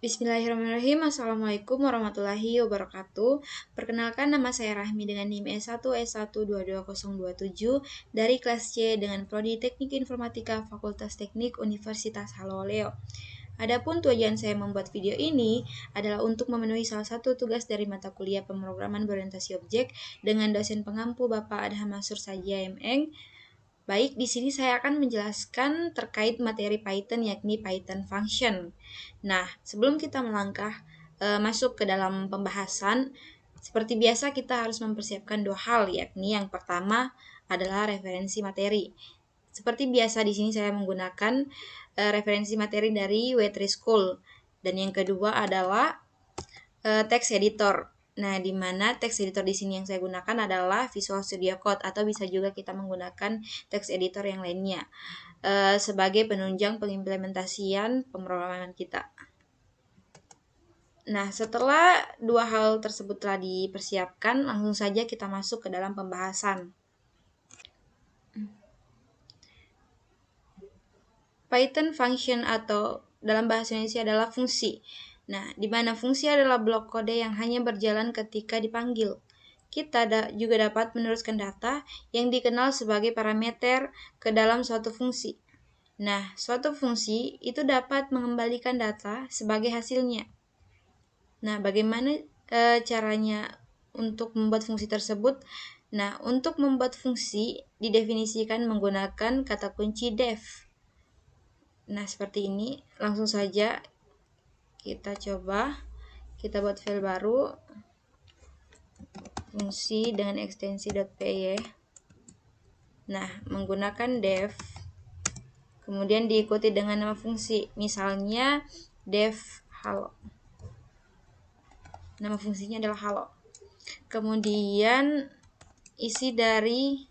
Bismillahirrahmanirrahim. Assalamualaikum warahmatullahi wabarakatuh. Perkenalkan, nama saya Rahmi dengan NIM S1S1222027 dari kelas C dengan Prodi Teknik Informatika Fakultas Teknik Universitas Haloleo. Adapun tujuan saya membuat video ini adalah untuk memenuhi salah satu tugas dari mata kuliah pemrograman berorientasi objek dengan dosen pengampu Bapak Adham Mansur Sajia MM. Baik, di sini saya akan menjelaskan terkait materi Python, yakni Python function. Nah, sebelum kita melangkah masuk ke dalam pembahasan, seperti biasa kita harus mempersiapkan dua hal, yakni yang pertama adalah referensi materi. Seperti biasa di sini saya menggunakan referensi materi dari W3 School, dan yang kedua adalah text editor. Nah, di mana text editor di sini yang saya gunakan adalah Visual Studio Code, atau bisa juga kita menggunakan text editor yang lainnya sebagai penunjang pengimplementasian pemrograman kita. Nah, setelah dua hal tersebut telah dipersiapkan, langsung saja kita masuk ke dalam pembahasan. Python function atau dalam bahasa Indonesia adalah fungsi. Nah, di mana fungsi adalah blok kode yang hanya berjalan ketika dipanggil. Kita juga dapat meneruskan data yang dikenal sebagai parameter ke dalam suatu fungsi. Nah, suatu fungsi itu dapat mengembalikan data sebagai hasilnya. Nah, bagaimana caranya untuk membuat fungsi tersebut? Nah, untuk membuat fungsi didefinisikan menggunakan kata kunci def. Nah, seperti ini. Langsung saja kita coba. Kita buat file baru, fungsi dengan ekstensi .py. Nah, menggunakan def, kemudian diikuti dengan nama fungsi, misalnya def halo. Nama fungsinya adalah halo. Kemudian isi dari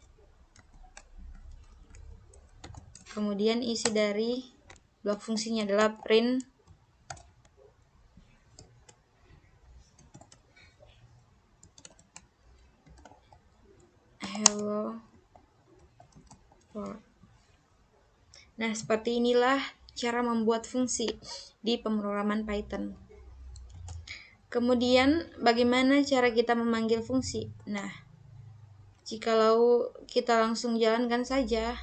blok fungsinya adalah print hello world. Nah, seperti inilah cara membuat fungsi di pemrograman Python. Kemudian, bagaimana cara kita memanggil fungsi? Nah, jikalau kita langsung jalankan saja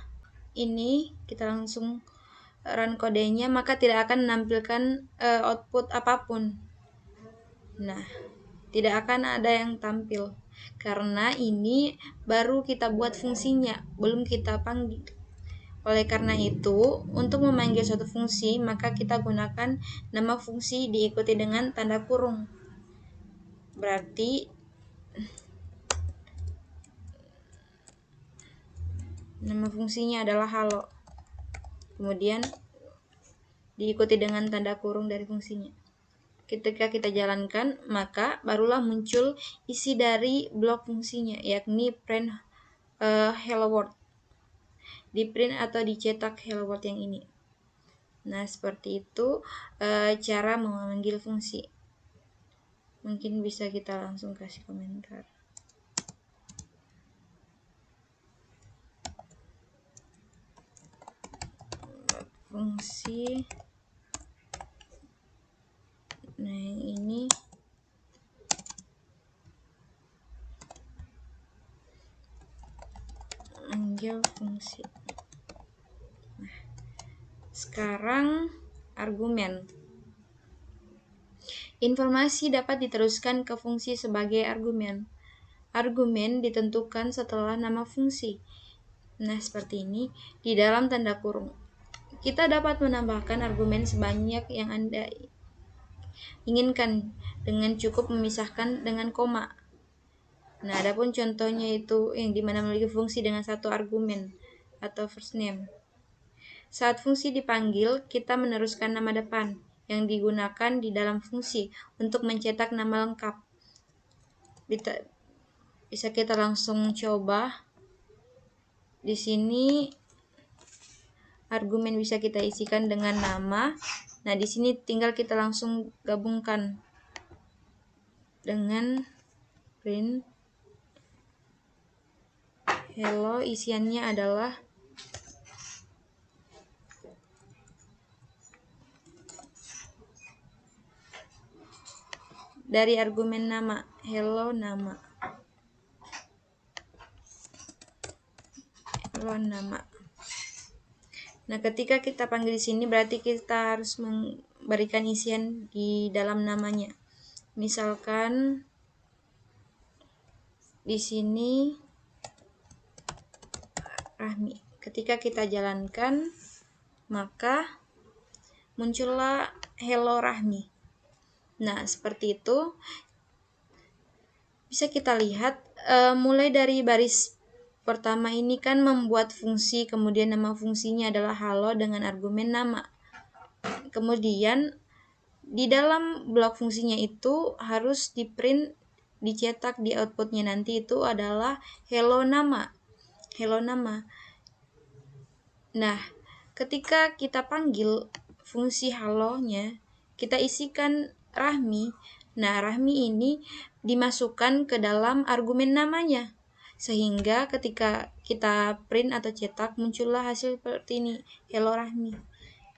ini, kita langsung run kodenya, maka tidak akan menampilkan output apapun. Nah, tidak akan ada yang tampil karena ini baru kita buat fungsinya, belum kita panggil. Oleh karena itu, untuk memanggil suatu fungsi, maka kita gunakan nama fungsi diikuti dengan tanda kurung. Berarti nama fungsinya adalah halo. Kemudian diikuti dengan tanda kurung dari fungsinya. Ketika kita jalankan, maka barulah muncul isi dari blok fungsinya, yakni print hello world. Di print atau dicetak hello world yang ini. Nah, seperti itu cara memanggil fungsi. Mungkin bisa kita langsung kasih komentar. Fungsi. Nah, yang ini manggil fungsi. Nah, sekarang argumen. Informasi dapat diteruskan ke fungsi sebagai argumen. Argumen ditentukan setelah nama fungsi. Nah, seperti ini di dalam tanda kurung. Kita dapat menambahkan argumen sebanyak yang Anda inginkan dengan cukup memisahkan dengan koma. Nah, adapun contohnya itu yang dimana memiliki fungsi dengan satu argumen atau first name. Saat fungsi dipanggil, kita meneruskan nama depan yang digunakan di dalam fungsi untuk mencetak nama lengkap. Bisa kita langsung coba. Di sini argumen bisa kita isikan dengan nama. Nah, di sini tinggal kita langsung gabungkan dengan print hello, isiannya adalah dari argumen nama, hello nama. Hello nama. Nah, ketika kita panggil di sini berarti kita harus memberikan isian di dalam namanya. Misalkan di sini Rahmi. Ketika kita jalankan, maka muncullah hello Rahmi. Nah, seperti itu. Bisa kita lihat mulai dari baris pertama ini kan membuat fungsi, kemudian nama fungsinya adalah halo dengan argumen nama. Kemudian di dalam blok fungsinya itu harus diprint, dicetak di outputnya nanti itu adalah hello nama. Hello nama. Nah, ketika kita panggil fungsi halonya, kita isikan Rahmi. Nah, Rahmi ini dimasukkan ke dalam argumen namanya. Sehingga ketika kita print atau cetak, muncullah hasil seperti ini, hello Rahmi.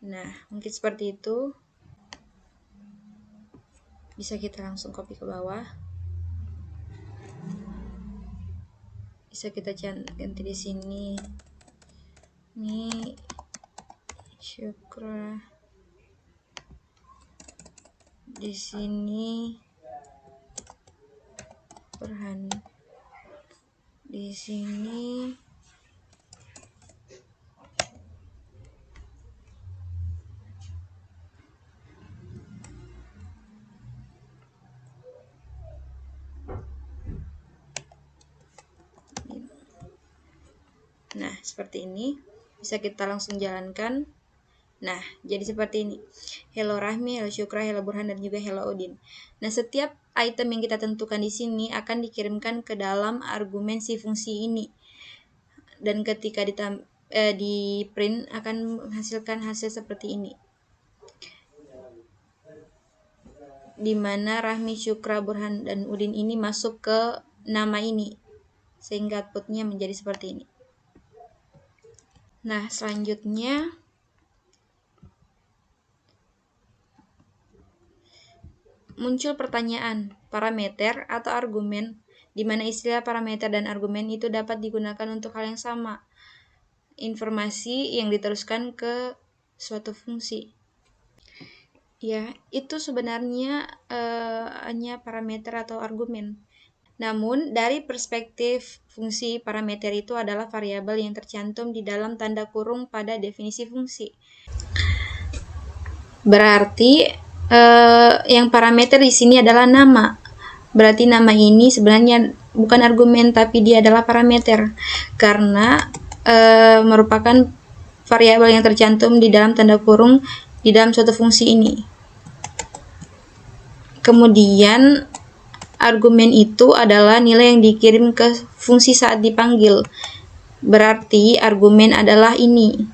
Nah, mungkin seperti itu. Bisa kita langsung copy ke bawah. Bisa kita ganti di sini. Ini Syukra. Di sini Burhan. Di sini nah, seperti ini. Bisa kita langsung jalankan. Nah, jadi seperti ini. Hello Rahmi, hello Syukra, hello Burhan, dan juga hello Udin. Nah, setiap item yang kita tentukan di sini akan dikirimkan ke dalam argumen si fungsi ini. Dan ketika di print akan menghasilkan hasil seperti ini. Di mana Rahmi, Syukra, Burhan, dan Udin ini masuk ke nama ini. Sehingga outputnya menjadi seperti ini. Nah, selanjutnya muncul pertanyaan, parameter atau argumen, di mana istilah parameter dan argumen itu dapat digunakan untuk hal yang sama. Informasi yang diteruskan ke suatu fungsi. Ya, itu sebenarnya hanya parameter atau argumen. Namun, dari perspektif fungsi, parameter itu adalah variabel yang tercantum di dalam tanda kurung pada definisi fungsi. Berarti yang parameter di sini adalah nama. Berarti nama ini sebenarnya bukan argumen, tapi dia adalah parameter karena merupakan variabel yang tercantum di dalam tanda kurung di dalam suatu fungsi ini. Kemudian argumen itu adalah nilai yang dikirim ke fungsi saat dipanggil. Berarti argumen adalah ini.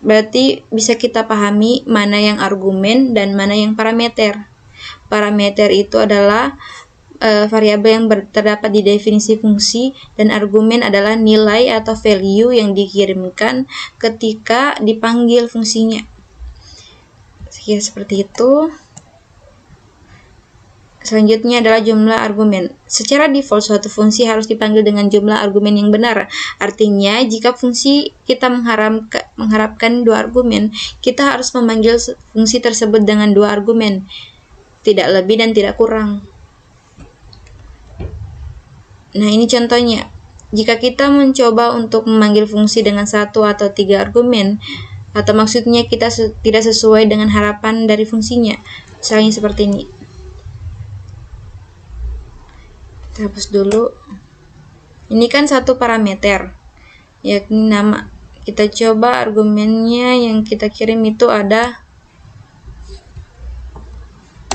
Berarti bisa kita pahami mana yang argumen dan mana yang parameter. Parameter itu adalah variabel yang terdapat di definisi fungsi, dan argumen adalah nilai atau value yang dikirimkan ketika dipanggil fungsinya. Seperti itu. Selanjutnya adalah jumlah argumen. Secara default, suatu fungsi harus dipanggil dengan jumlah argumen yang benar. Artinya, jika fungsi kita mengharapkan 2 argumen, kita harus memanggil fungsi tersebut dengan 2 argumen. Tidak lebih dan tidak kurang. Nah, ini contohnya. Jika kita mencoba untuk memanggil fungsi dengan 1 atau 3 argumen, atau maksudnya kita tidak sesuai dengan harapan dari fungsinya, misalnya seperti ini. Kita hapus dulu. Ini kan satu parameter, yakni nama. Kita coba argumennya yang kita kirim itu ada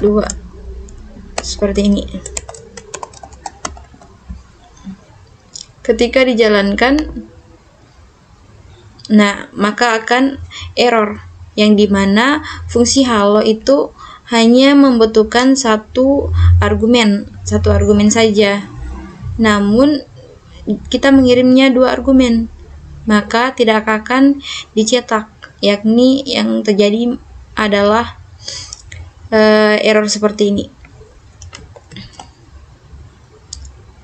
2. Seperti ini. Ketika dijalankan, nah, maka akan error, yang dimana fungsi halo itu hanya membutuhkan satu argumen saja. Namun kita mengirimnya 2 argumen, maka tidak akan dicetak, yakni yang terjadi adalah error seperti ini.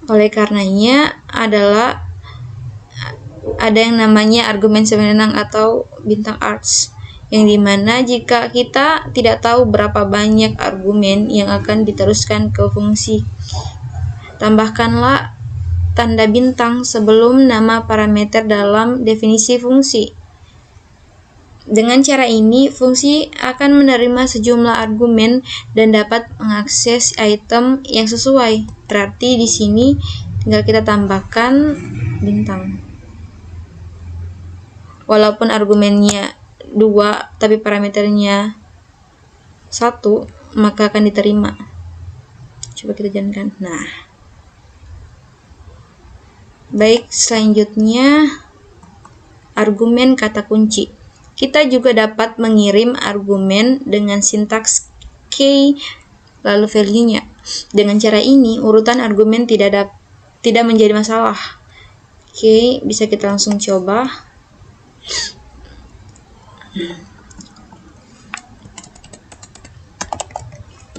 Oleh karenanya adalah ada yang namanya argumen sewenang atau bintang arts, yang dimana jika kita tidak tahu berapa banyak argumen yang akan diteruskan ke fungsi, tambahkanlah tanda bintang sebelum nama parameter dalam definisi fungsi. Dengan cara ini, fungsi akan menerima sejumlah argumen dan dapat mengakses item yang sesuai. Berarti di sini tinggal kita tambahkan bintang. Walaupun argumennya 2 tapi parameternya 1, maka akan diterima. Coba kita jalankan. Nah, baik, selanjutnya argumen kata kunci. Kita juga dapat mengirim argumen dengan sintaks key lalu value-nya. Dengan cara ini, urutan argumen tidak menjadi masalah. Oke, bisa kita langsung coba.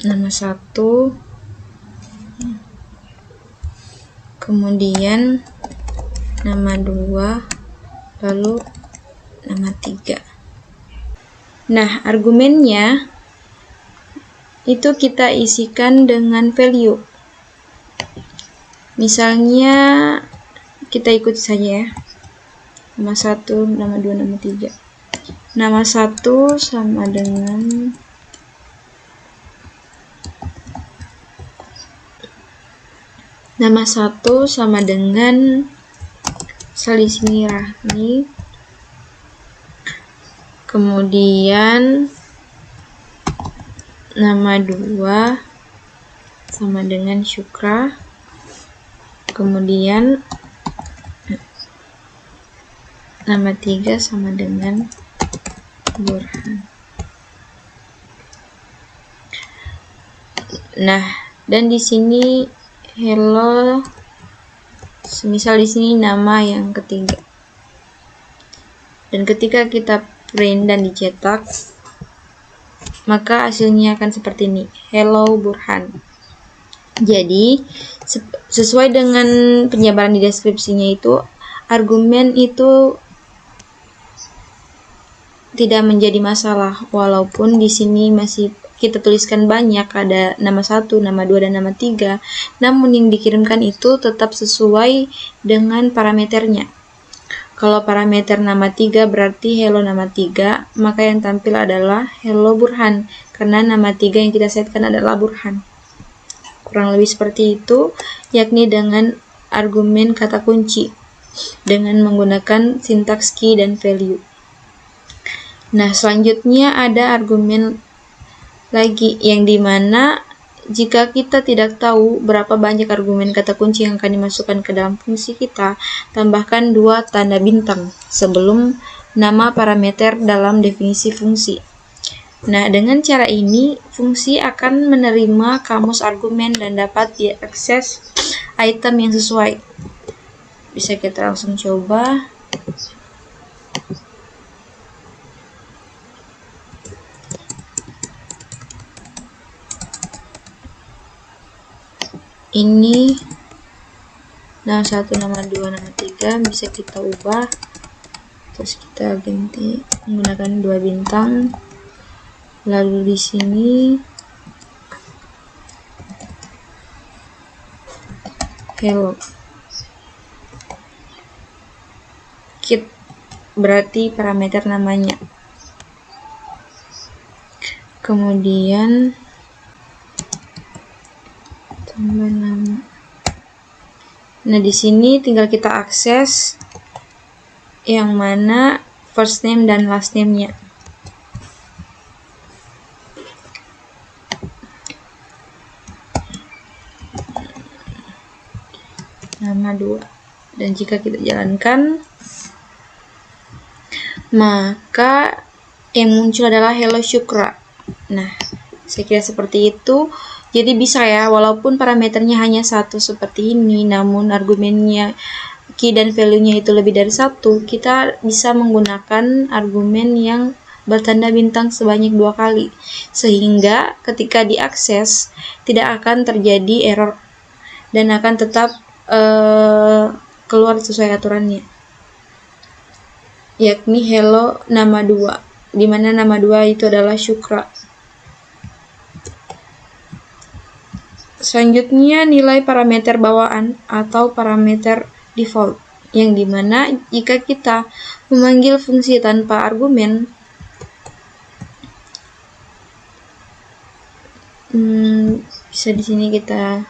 Nama 1, kemudian nama 2, lalu nama 3. Nah, argumennya itu kita isikan dengan value. Misalnya kita ikuti saja ya. Nama 1, nama 2, nama 3. Nama 1 sama dengan Salismi Rahmi. Kemudian nama 2 sama dengan Syukra. Kemudian nama 3 sama dengan Burhan. Nah, dan di sini hello, semisal di sini nama yang ketiga. Dan ketika kita print dan dicetak, maka hasilnya akan seperti ini. Hello Burhan. Jadi, sesuai dengan penjabaran di deskripsinya itu, argumen itu tidak menjadi masalah, walaupun di sini masih kita tuliskan banyak, ada nama 1, nama 2, dan nama 3, namun yang dikirimkan itu tetap sesuai dengan parameternya. Kalau parameter nama 3 berarti hello nama 3, maka yang tampil adalah hello Burhan, karena nama 3 yang kita setkan adalah Burhan. Kurang lebih seperti itu, yakni dengan argumen kata kunci, dengan menggunakan sintaks key dan value. Nah, selanjutnya ada argumen lagi, yang dimana jika kita tidak tahu berapa banyak argumen kata kunci yang akan dimasukkan ke dalam fungsi kita, tambahkan 2 tanda bintang sebelum nama parameter dalam definisi fungsi. Nah, dengan cara ini, fungsi akan menerima kamus argumen dan dapat diakses item yang sesuai. Bisa kita langsung coba. Ini nama 1, nama 2, nama 3 bisa kita ubah, terus kita ganti menggunakan 2 bintang. Lalu di sini hello kit berarti parameter namanya. Kemudian tambah nama. Nah, di sini tinggal kita akses yang mana first name dan last name-nya. Nama 2. Dan jika kita jalankan, maka yang muncul adalah hello Syukra. Nah, saya kira seperti itu. Jadi bisa ya, walaupun parameternya hanya 1 seperti ini, namun argumennya key dan value-nya itu lebih dari 1, kita bisa menggunakan argumen yang bertanda bintang sebanyak 2 kali, sehingga ketika diakses tidak akan terjadi error dan akan tetap keluar sesuai aturannya, yakni hello nama 2, di mana nama 2 itu adalah Syukra. Selanjutnya nilai parameter bawaan atau parameter default, yang dimana jika kita memanggil fungsi tanpa argumen, bisa di sini kita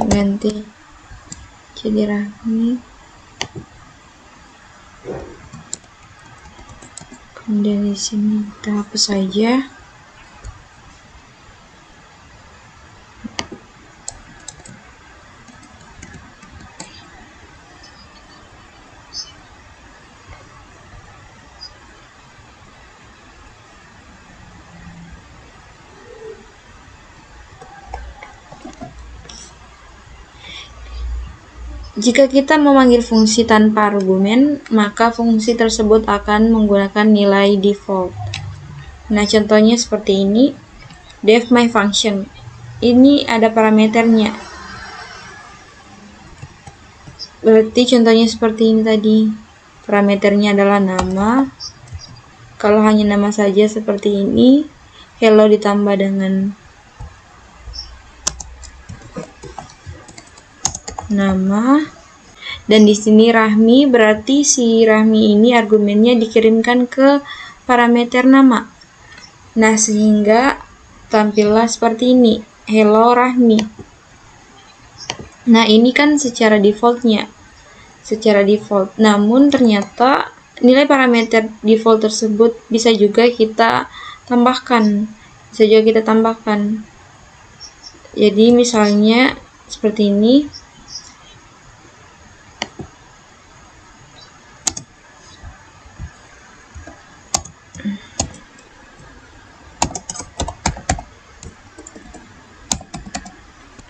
ganti jadi Rahmi, kemudian di sini kita hapus saja. Jika kita memanggil fungsi tanpa argumen, maka fungsi tersebut akan menggunakan nilai default. Nah, contohnya seperti ini, def my function. Ini ada parameternya. Berarti contohnya seperti ini tadi. Parameternya adalah nama. Kalau hanya nama saja seperti ini, hello ditambah dengan nama, dan di sini Rahmi, berarti si Rahmi ini argumennya dikirimkan ke parameter nama. Nah, sehingga tampillah seperti ini, hello Rahmi. Nah, ini kan secara defaultnya, secara default. Namun ternyata nilai parameter default tersebut bisa juga kita tambahkan, Jadi misalnya seperti ini.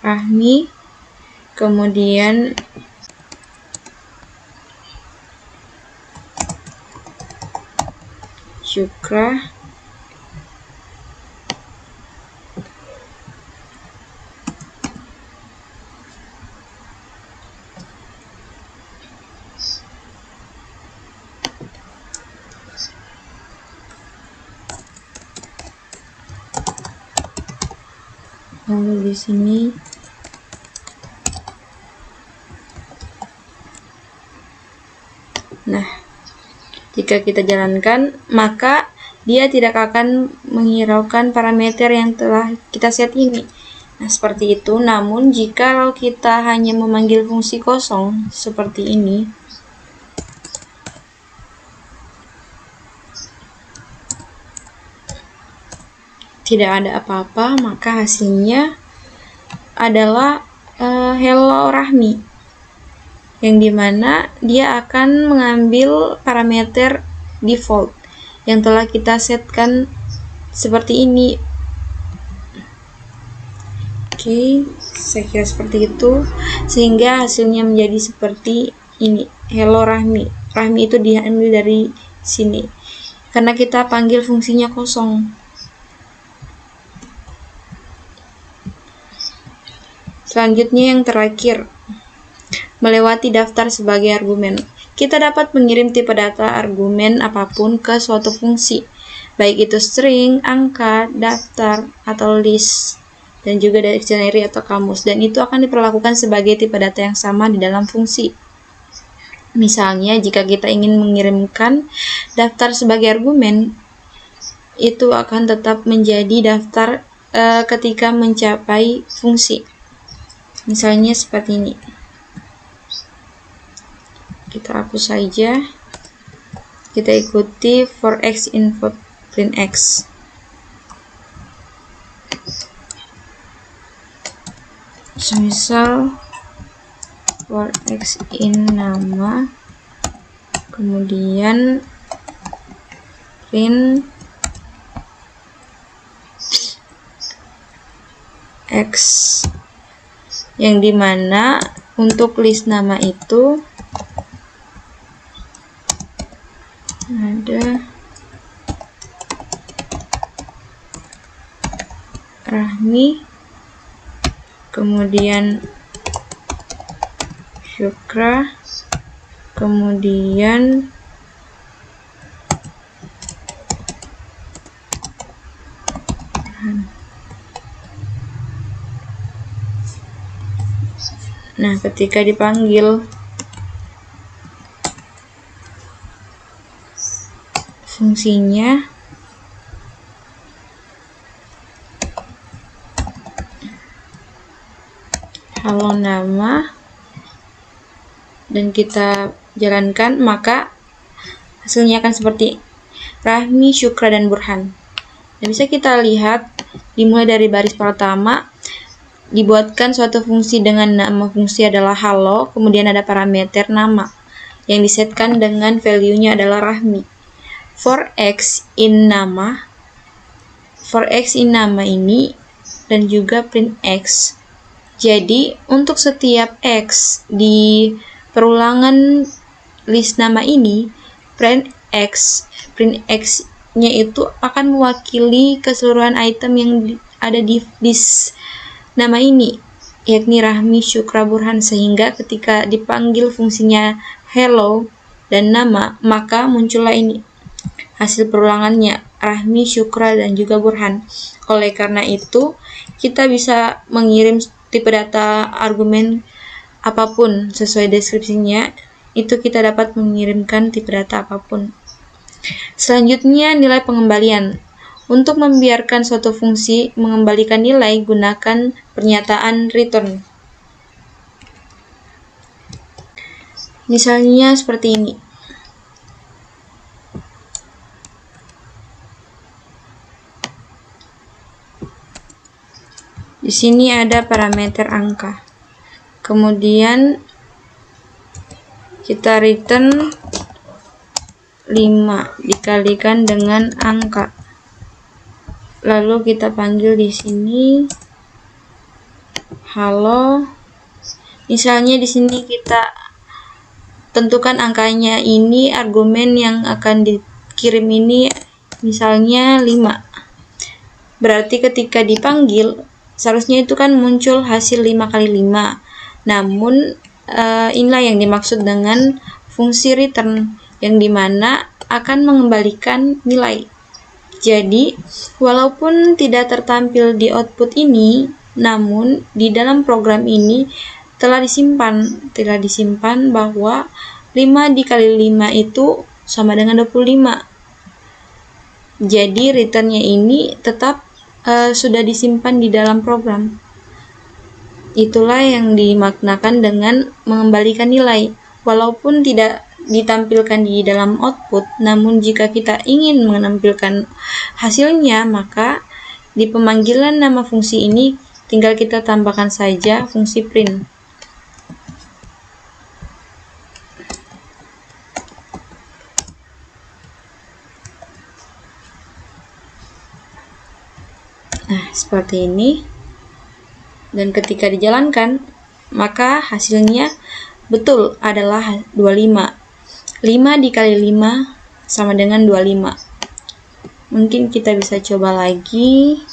Rahmi, kemudian Syukra, lalu di sini nah, jika kita jalankan, maka dia tidak akan menghiraukan parameter yang telah kita set ini. Nah, seperti itu. Namun, jika kita hanya memanggil fungsi kosong seperti ini, tidak ada apa-apa, maka hasilnya adalah hello Rahmi, yang dimana dia akan mengambil parameter default yang telah kita setkan seperti ini. Oke, saya kira seperti itu, sehingga hasilnya menjadi seperti ini, hello Rahmi. Rahmi itu diambil dari sini karena kita panggil fungsinya kosong. Selanjutnya yang terakhir, melewati daftar sebagai argumen. Kita dapat mengirim tipe data argumen apapun ke suatu fungsi, baik itu string, angka, daftar, atau list, dan juga dictionary atau kamus, dan itu akan diperlakukan sebagai tipe data yang sama di dalam fungsi. Misalnya, jika kita ingin mengirimkan daftar sebagai argumen, itu akan tetap menjadi daftar ketika mencapai fungsi. Misalnya seperti ini. Kita hapus saja. Kita ikuti for x input print x. Misal for x in nama, kemudian print x yang dimana untuk list nama itu ada Rahmi, kemudian Syukra, kemudian nah, ketika dipanggil fungsinya halo nama dan kita jalankan, maka hasilnya akan seperti Rahmi, Syukra, dan Burhan. Dan bisa kita lihat dimulai dari baris pertama dibuatkan suatu fungsi dengan nama fungsi adalah halo, kemudian ada parameter nama yang disetkan dengan value-nya adalah Rahmi. For x in nama ini dan juga print x. Jadi untuk setiap x di perulangan list nama ini, print x-nya itu akan mewakili keseluruhan item yang ada di list nama ini, yakni Rahmi, Syukra, Burhan, sehingga ketika dipanggil fungsinya hello dan nama, maka muncullah ini hasil perulangannya Rahmi, Syukra, dan juga Burhan. Oleh karena itu, kita bisa mengirim tipe data argumen apapun sesuai deskripsinya, itu kita dapat mengirimkan tipe data apapun. Selanjutnya, nilai pengembalian. Untuk membiarkan suatu fungsi mengembalikan nilai, gunakan pernyataan return. Misalnya seperti ini. Di sini ada parameter angka. Kemudian kita return 5 dikalikan dengan angka. Lalu kita panggil di sini halo. Misalnya di sini kita tentukan angkanya, ini argumen yang akan dikirim ini misalnya 5. Berarti ketika dipanggil seharusnya itu kan muncul hasil 5 kali 5. Namun inilah yang dimaksud dengan fungsi return, yang dimana akan mengembalikan nilai. Jadi, walaupun tidak tertampil di output ini, namun di dalam program ini telah disimpan bahwa 5 dikali 5 itu sama dengan 25. Jadi, returnnya ini tetap sudah disimpan di dalam program. Itulah yang dimaknakan dengan mengembalikan nilai. Walaupun tidak ditampilkan di dalam output, namun jika kita ingin menampilkan hasilnya, maka di pemanggilan nama fungsi ini tinggal kita tambahkan saja fungsi print. Nah, seperti ini. Dan ketika dijalankan, maka hasilnya betul adalah 25. 5 dikali 5 sama dengan 25. Mungkin kita bisa coba lagi.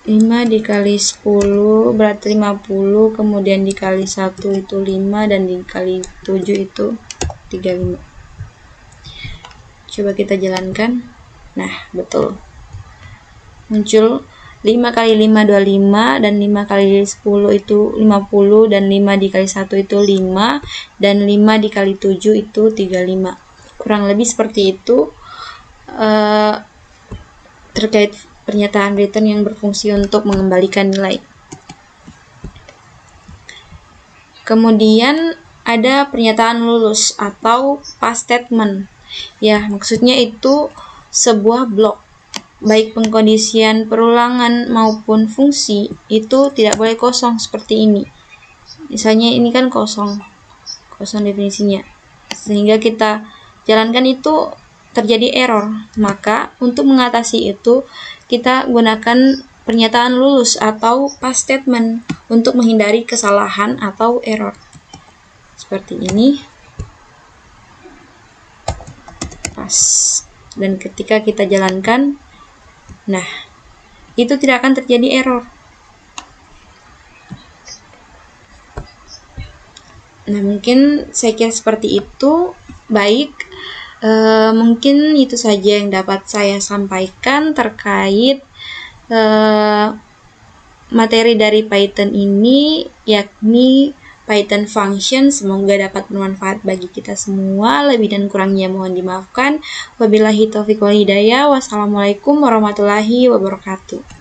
Lima dikali 10 berarti 50, kemudian dikali 1 itu 5, dan dikali 7 itu 35. Coba kita jalankan. Nah, betul. Muncul 5 kali 5 25, dan 5 kali 10 itu 50, dan 5 dikali 1 itu 5, dan 5 dikali 7 itu 35. Kurang lebih seperti itu terkait pernyataan return yang berfungsi untuk mengembalikan nilai. Kemudian ada pernyataan lulus atau pass statement. Ya, maksudnya itu sebuah blok, baik pengkondisian perulangan maupun fungsi itu tidak boleh kosong seperti ini. Misalnya ini kan kosong definisinya, sehingga kita jalankan itu terjadi error. Maka untuk mengatasi itu kita gunakan pernyataan lulus atau pass statement untuk menghindari kesalahan atau error. Seperti ini. Pass. Dan ketika kita jalankan, nah, itu tidak akan terjadi error. Nah, mungkin saya kira seperti itu. Baik, mungkin itu saja yang dapat saya sampaikan terkait materi dari Python ini, yakni Python function. Semoga dapat bermanfaat bagi kita semua. Lebih dan kurangnya mohon dimaafkan. Wabillahi taufiq wal hidayah. Wassalamualaikum warahmatullahi wabarakatuh.